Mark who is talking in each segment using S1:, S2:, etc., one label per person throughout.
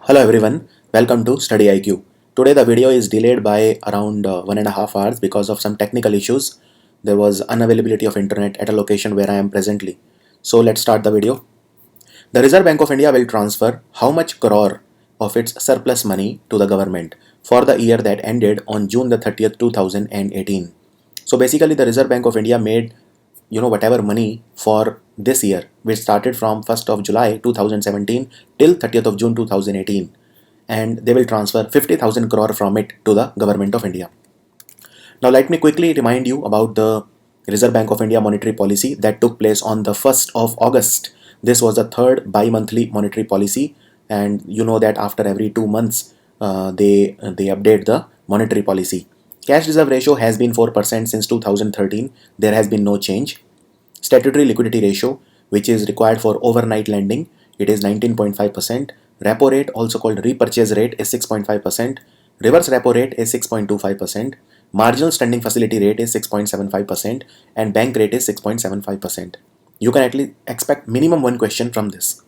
S1: Hello everyone, welcome to StudyIQ. Today the video is delayed by around 1.5 hours because of some technical issues. There was unavailability of internet at a location where I am presently. So let's start the video. The Reserve Bank of India will transfer how much crore of its surplus money to the government for the year that ended on June the 30th, 2018. So basically the Reserve Bank of India made whatever money for this year, which started from 1st of July 2017 till 30th of June 2018, and they will transfer 50,000 crore from it to the government of India. Now let me quickly remind you about the Reserve Bank of India monetary policy that took place on the 1st of August. This was the third bi-monthly monetary policy, and you know that after every 2 months they update the monetary policy. Cash reserve ratio has been 4% since 2013. There has been no change. Statutory liquidity ratio, which is required for overnight lending, it is 19.5%. Repo rate, also called repurchase rate, is 6.5%. Reverse repo rate is 6.25%. Marginal standing facility rate is 6.75%. And bank rate is 6.75%. You can at least expect minimum one question from this.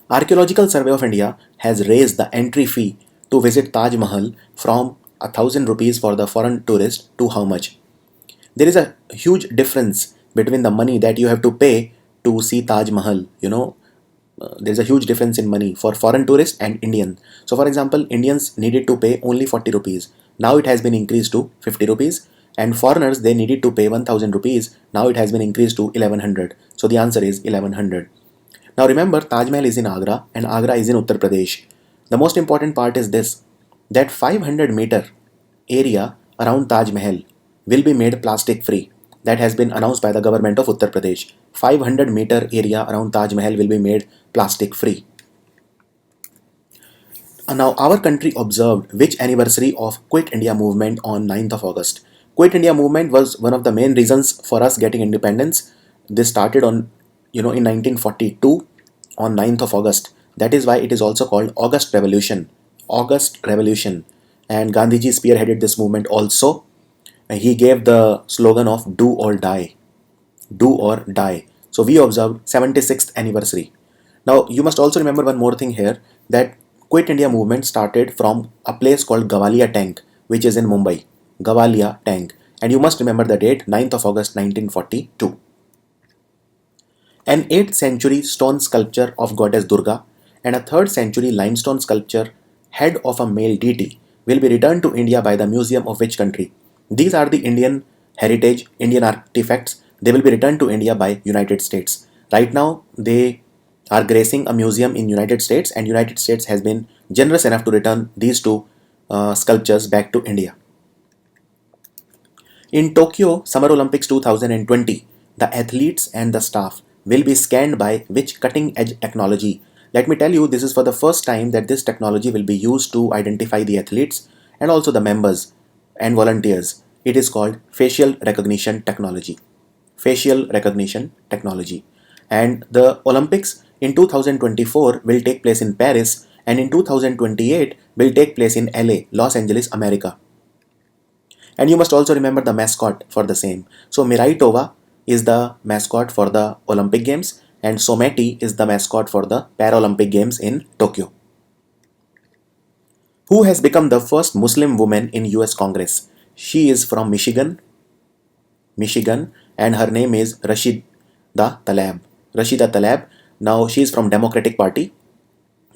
S1: Archaeological Survey of India has raised the entry fee to visit Taj Mahal from 1,000 rupees for the foreign tourist to how much? There is a huge difference between the money that you have to pay to see Taj Mahal. There's a huge difference in money for foreign tourists and Indian. So for example, Indians needed to pay only 40 rupees. Now it has been increased to 50 rupees. And foreigners, they needed to pay 1,000 rupees. Now it has been increased to 1,100. So the answer is 1,100. Now remember, Taj Mahal is in Agra and Agra is in Uttar Pradesh. The most important part is this, that 500-meter area around Taj Mahal will be made plastic free. That has been announced by the government of Uttar Pradesh. 500-meter area around Taj Mahal will be made plastic free. Now our country observed which anniversary of Quit India movement on 9th of August? Quit India movement was one of the main reasons for us getting independence. This started in 1942 on 9th of August. That is why it is also called August Revolution. August Revolution. And Gandhiji spearheaded this movement also. He gave the slogan of do or die. Do or die. So we observed 76th anniversary. Now you must also remember one more thing here, that Quit India movement started from a place called Gavalia Tank, which is in Mumbai. Gavalia Tank. And you must remember the date, 9th of August 1942. An 8th century stone sculpture of goddess Durga and a 3rd century limestone sculpture head of a male deity will be returned to India by the museum of which country? These are the Indian heritage, Indian artifacts. They will be returned to India by United States. Right now, they are gracing a museum in United States, and United States has been generous enough to return these two sculptures back to India. In Tokyo Summer Olympics 2020, the athletes and the staff will be scanned by which cutting-edge technology? Let me tell you, this is for the first time that this technology will be used to identify the athletes and also the members and volunteers. It is called facial recognition technology. Facial recognition technology. And the Olympics in 2024 will take place in Paris, and in 2028 will take place in LA, Los Angeles, America. And you must also remember the mascot for the same. So Miraitova is the mascot for the Olympic Games, and Someti is the mascot for the Paralympic Games in Tokyo. Who has become the first Muslim woman in US Congress? She is from Michigan, and her name is Rashida Tlaib. Now she is from Democratic Party,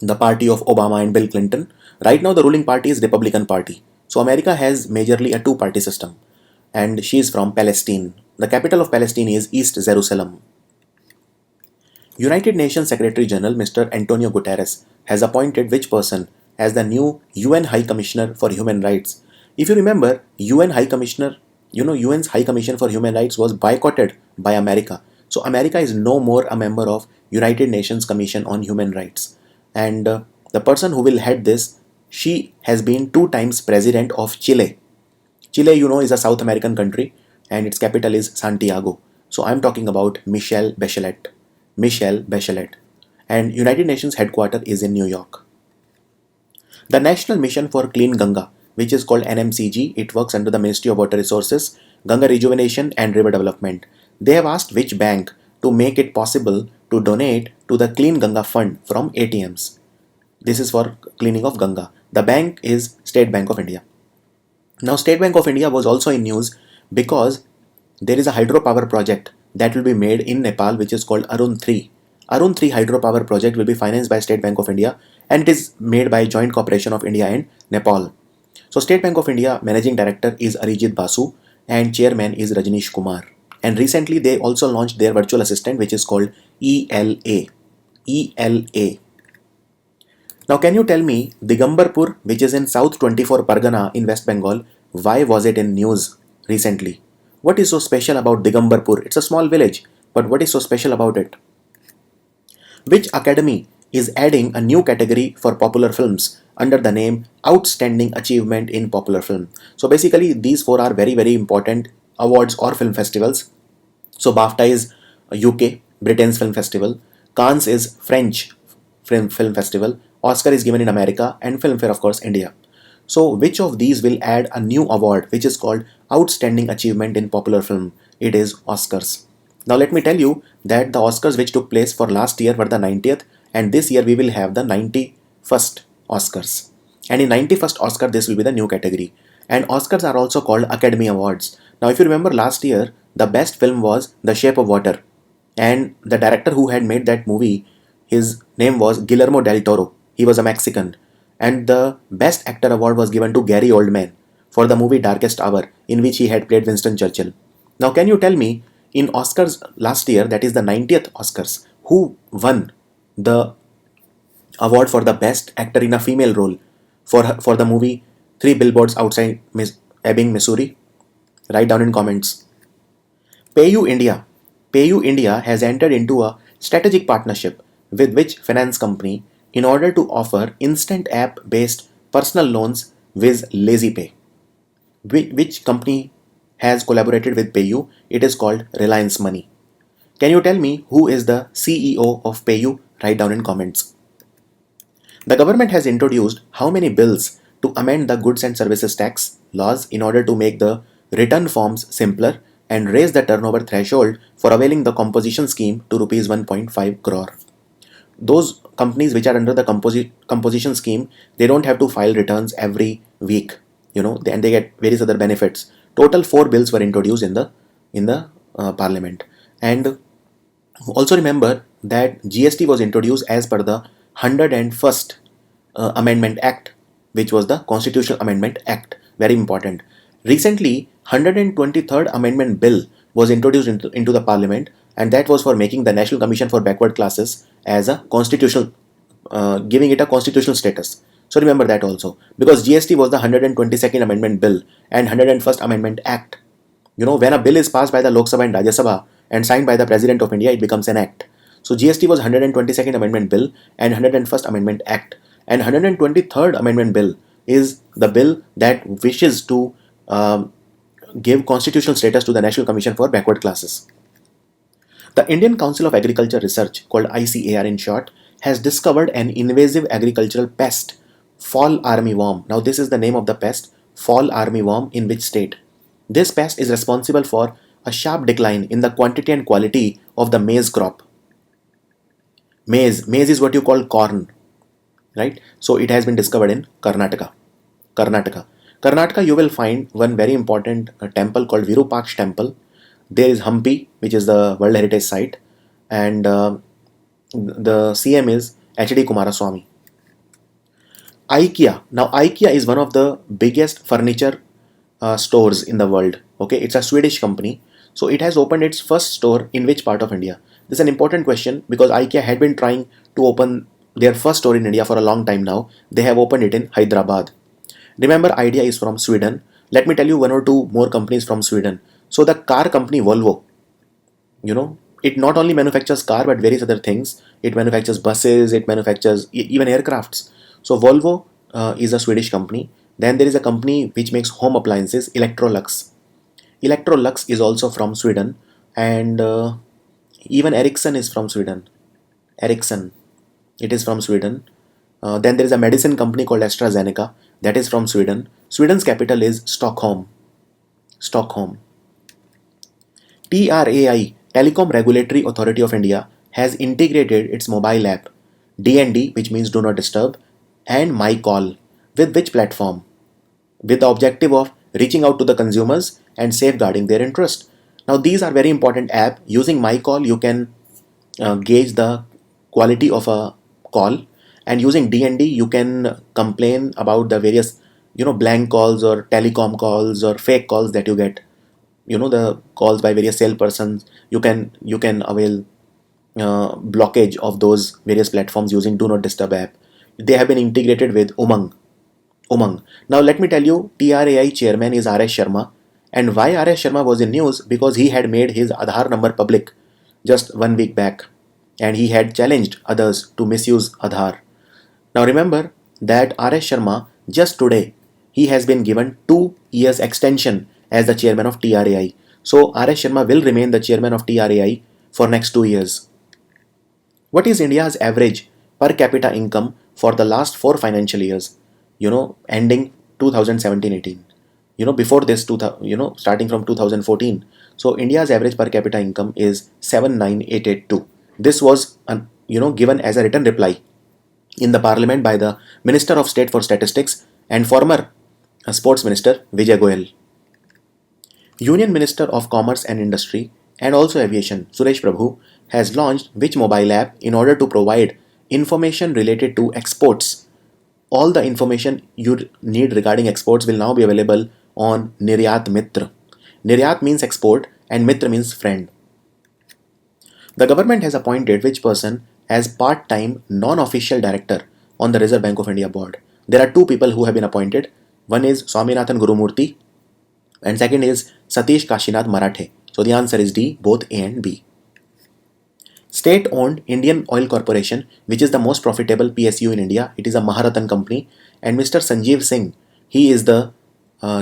S1: the party of Obama and Bill Clinton. Right now the ruling party is Republican Party. So America has majorly a two-party system, and she is from Palestine. The capital of Palestine is East Jerusalem. United Nations Secretary General Mr. Antonio Gutterres has appointed which person as the new UN High Commissioner for Human Rights? If you remember, UN's High Commission for Human Rights was boycotted by America. So America is no more a member of United Nations Commission on Human Rights. And the person who will head this, she has been 2 times president of Chile. Chile, is a South American country, and its capital is Santiago. So I'm talking about Michelle Bachelet. And United Nations headquarters is in New York. The National Mission for Clean Ganga, which is called NMCG, it works under the Ministry of Water Resources, Ganga Rejuvenation and River Development. They have asked which bank to make it possible to donate to the Clean Ganga Fund from ATMs. This is for cleaning of Ganga. The bank is State Bank of India. Now State Bank of India was also in news because there is a hydropower project that will be made in Nepal, which is called Arun 3. Arun 3 hydropower project will be financed by State Bank of India, and it is made by joint cooperation of India and Nepal. So State Bank of India Managing Director is Arijit Basu and Chairman is Rajneesh Kumar. And recently they also launched their virtual assistant, which is called ELA. ELA. Now can you tell me Digambarpur, which is in South 24 Pargana in West Bengal, why was it in news recently? What is so special about Digambarpur? It's a small village, but what is so special about it? Which academy is adding a new category for popular films under the name Outstanding Achievement in Popular Film? So basically these four are very, very important awards or film festivals. So BAFTA is UK, Britain's film festival. Cannes is French film festival. Oscar is given in America, and Filmfare, of course, India. So which of these will add a new award which is called Outstanding Achievement in Popular Film? It is Oscars. Now let me tell you that the Oscars which took place for last year were the 90th, and this year we will have the 91st Oscars. And in 91st Oscar this will be the new category. And Oscars are also called Academy Awards. Now if you remember last year, the best film was The Shape of Water, and the director who had made that movie, his name was Guillermo del Toro. He was a Mexican, and the Best Actor award was given to Gary Oldman for the movie Darkest Hour, in which he had played Winston Churchill. Now can you tell me, in Oscars last year, that is the 90th Oscars, who won the award for the Best Actor in a Female Role for the movie Three Billboards Outside Ebbing, Missouri? Write down in comments. Payu India. Payu India has entered into a strategic partnership with which finance company in order to offer instant app-based personal loans with LazyPay. Which company has collaborated with Payu? It is called Reliance Money. Can you tell me who is the CEO of Payu? Write down in comments. The government has introduced how many bills to amend the goods and services tax laws in order to make the return forms simpler and raise the turnover threshold for availing the composition scheme to rupees 1.5 crore. Those companies which are under the composition scheme, they don't have to file returns every week, and they get various other benefits. Total 4 bills were introduced in the parliament. And also remember that GST was introduced as per the 101st Amendment Act, which was the Constitutional Amendment Act. Very important. Recently, 123rd Amendment Bill was introduced into the parliament, and that was for making the National Commission for Backward Classes as a constitutional, giving it a constitutional status. So remember that also, because GST was the 122nd Amendment Bill and 101st Amendment Act. When a bill is passed by the Lok Sabha and Rajya Sabha and signed by the President of India, it becomes an act. So GST was 122nd Amendment Bill and 101st Amendment Act. And 123rd Amendment Bill is the bill that wishes to give constitutional status to the National Commission for Backward Classes. The Indian Council of Agriculture Research, called ICAR in short, has discovered an invasive agricultural pest, Fall Armyworm. Now this is the name of the pest, Fall Armyworm, in which state? This pest is responsible for a sharp decline in the quantity and quality of the maize crop. Maize is what you call corn, right? So it has been discovered in Karnataka. Karnataka, you will find one very important temple called Virupaksha temple. There is Hampi, which is the World Heritage Site, and the CM is H.D. Kumaraswamy. IKEA. Now IKEA is one of the biggest furniture stores in the world. Okay, it's a Swedish company. So it has opened its first store in which part of India? This is an important question because IKEA had been trying to open their first store in India for a long time now. They have opened it in Hyderabad. Remember, IDEA is from Sweden. Let me tell you one or two more companies from Sweden. So the car company Volvo, it not only manufactures car but various other things. It manufactures buses, it manufactures even aircrafts. So Volvo is a Swedish company. Then there is a company which makes home appliances, Electrolux. Electrolux is also from Sweden, and even Ericsson is from Sweden. Ericsson, it is from Sweden. Then there is a medicine company called AstraZeneca, that is from Sweden. Sweden's capital is Stockholm. TRAI, Telecom Regulatory Authority of India, has integrated its mobile app DND, which means Do Not Disturb, and My Call. With which platform? With the objective of reaching out to the consumers and safeguarding their interest. Now these are very important app. Using My Call, you can gauge the quality of a call, and using DND you can complain about the various blank calls or telecom calls or fake calls that you get, the calls by various salespersons. You can avail blockage of those various platforms using Do Not Disturb app. They have been integrated with Umang. Now let me tell you, TRAI chairman is RS Sharma. And why RS Sharma was in news? Because he had made his Aadhaar number public just 1 week back, and he had challenged others to misuse Aadhaar. Now remember that RS Sharma, just today, he has been given 2 years extension as the chairman of TRAI. So RS Sharma will remain the chairman of TRAI for next 2 years. What is India's average per capita income for the last 4 financial years? Ending 2017-18. Before this, starting from 2014. So India's average per capita income is 79882. This was, given as a written reply in the parliament by the Minister of State for Statistics and former Sports Minister Vijay Goyal. Union Minister of Commerce and Industry and also Aviation Suresh Prabhu has launched which mobile app in order to provide information related to exports. All the information you need regarding exports will now be available on Niryat Mitra. Niryat means export and Mitra means friend. The government has appointed which person as part-time non-official director on the Reserve Bank of India board. There are 2 people who have been appointed. One is Swaminathan Gurumurthy and second is Satish Kashinath Marathe. So the answer is D, both A and B. State-owned Indian Oil Corporation, which is the most profitable PSU in India. It is a Maharatan company, and Mr. Sanjeev Singh, he is the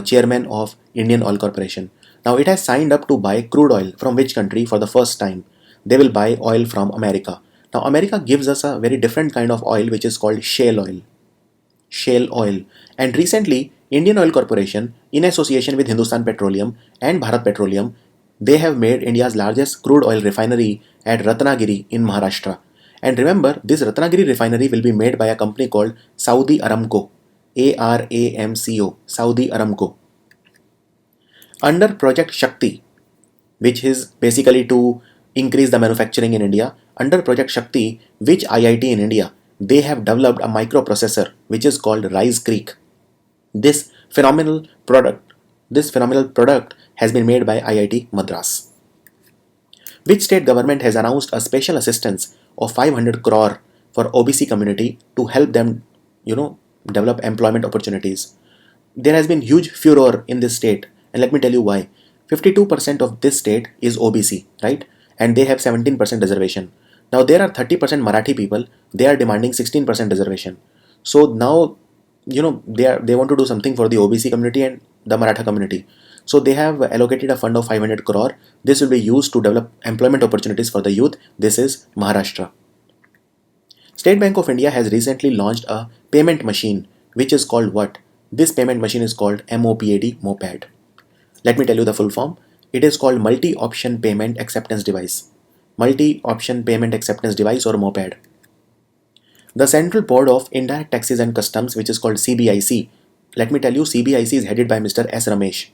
S1: chairman of Indian Oil Corporation. Now it has signed up to buy crude oil from which country for the first time? They will buy oil from America. Now America gives us a very different kind of oil which is called shale oil. Shale oil. And recently Indian Oil Corporation, in association with Hindustan Petroleum and Bharat Petroleum, they have made India's largest crude oil refinery at Ratnagiri in Maharashtra. And remember, this Ratnagiri refinery will be made by a company called Saudi Aramco. ARAMCO, Saudi Aramco. Under Project Shakti, which is basically to increase the manufacturing in India, under Project Shakti, which IIT in India, they have developed a microprocessor which is called Rice Creek. This phenomenal product has been made by IIT Madras. Which state government has announced a special assistance of 500 crore for OBC community to help them, develop employment opportunities? There has been huge furor in this state, and let me tell you why. 52% of this state is OBC, right? And they have 17% reservation. Now there are 30% Marathi people, they are demanding 16% reservation. So now, they want to do something for the OBC community and the Maratha community. So they have allocated a fund of 500 crore. This will be used to develop employment opportunities for the youth. This is Maharashtra. State Bank of India has recently launched a payment machine which is called what? This payment machine is called MOPAD. Let me tell you the full form. It is called Multi-Option Payment Acceptance Device. Multi-Option Payment Acceptance Device or MOPAD. The Central Board of Indirect Taxes and Customs, which is called CBIC. Let me tell you, CBIC is headed by Mr. S. Ramesh.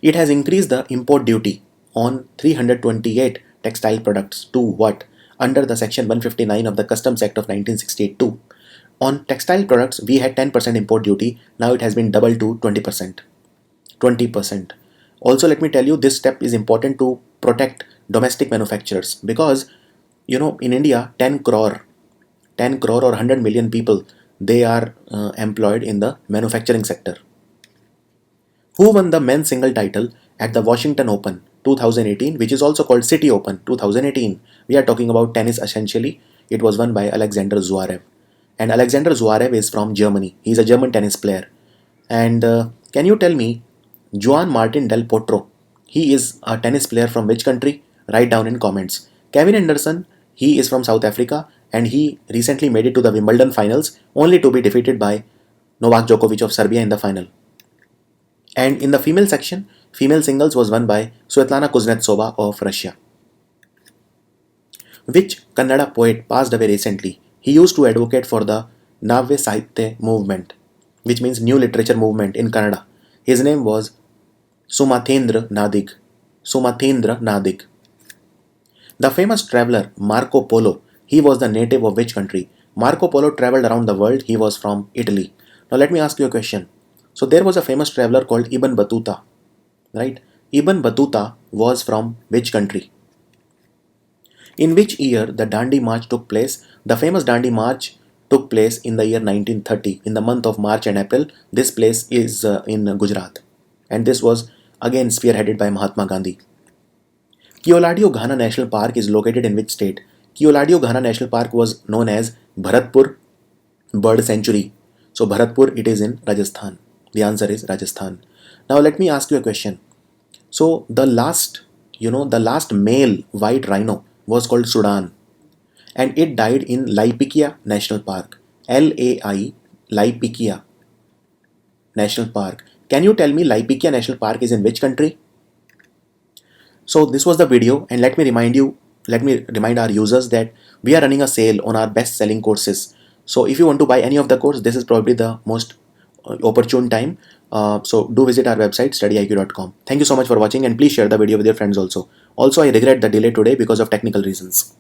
S1: It has increased the import duty on 328 textile products to what? Under the section 159 of the Customs Act of 1962. On textile products, we had 10% import duty. Now it has been doubled to 20%. 20%. Also, let me tell you, this step is important to protect domestic manufacturers because, in India, 10 crore or 100 million people, they are employed in the manufacturing sector. Who won the men's single title at the Washington Open 2018, which is also called Citi Open 2018? We are talking about tennis essentially. It was won by Alexander Zverev. And Alexander Zverev is from Germany. He is a German tennis player. And can you tell me, Juan Martin Del Potro, he is a tennis player from which country? Write down in comments. Kevin Anderson, he is from South Africa and he recently made it to the Wimbledon finals only to be defeated by Novak Djokovic of Serbia in the final. And in the female section, female singles was won by Svetlana Kuznetsova of Russia. Which Kannada poet passed away recently? He used to advocate for the Navya Sahitya movement, which means new literature movement in Kannada. His name was Sumathendra Nadig. Sumathendra Nadig. The famous traveler Marco Polo, he was the native of which country? Marco Polo traveled around the world, he was from Italy. Now let me ask you a question. So there was a famous traveler called Ibn Battuta, right? Ibn Battuta was from which country? In which year the Dandi March took place? The famous Dandi March took place in the year 1930, in the month of March and April. This place is in Gujarat, and this was again spearheaded by Mahatma Gandhi. Keoladeo Ghana National Park is located in which state? Keoladeo Ghana National Park was known as Bharatpur Bird Sanctuary. So Bharatpur, it is in Rajasthan. The answer is Rajasthan. Now let me ask you a question. So the last male white rhino was called Sudan, and it died in Laikipia National Park. Laikipia National Park. Can you tell me Laikipia National Park is in which country? So this was the video, and let me remind our users that we are running a sale on our best selling courses. So if you want to buy any of the course, this is probably the most opportune time. So do visit our website studyiq.com. Thank you so much for watching, and please share the video with your friends also. Also, I regret the delay today because of technical reasons.